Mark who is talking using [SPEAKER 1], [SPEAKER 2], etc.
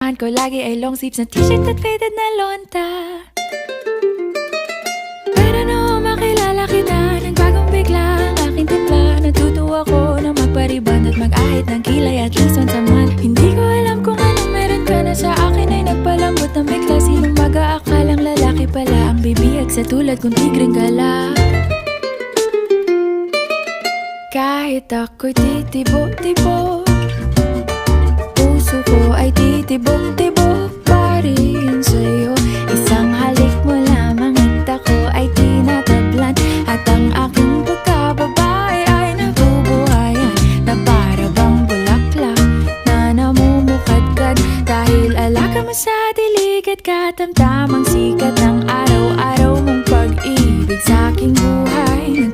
[SPEAKER 1] Ko lagi ay long sleeves na t-shirt at faded na lonta. Pero noong makilala kita, nagbagong bigla ang aking timpla. Natutuwa ko na magpariban at mag-ahit ng kilay at least once a month. Hindi ko alam kung anong meron ka na sa akin ay nagpalambot ng bigla. Sinong mag-aakalang lalaki pala ang bibihag sa tulad kong tigreng gala. Kahit ako'y titibo-tibo, puso ko ay titibok-tibok pa rin sa'yo. Isang halik mo lamang at ako ay tinatablan, at ang aking pagkababae ay nabubuhayan na para bang bulaklak na namumukadkad. Dahil alaga mo sa dilig at katamtamang sikat ng araw-araw mong pag-ibig sa aking buhay.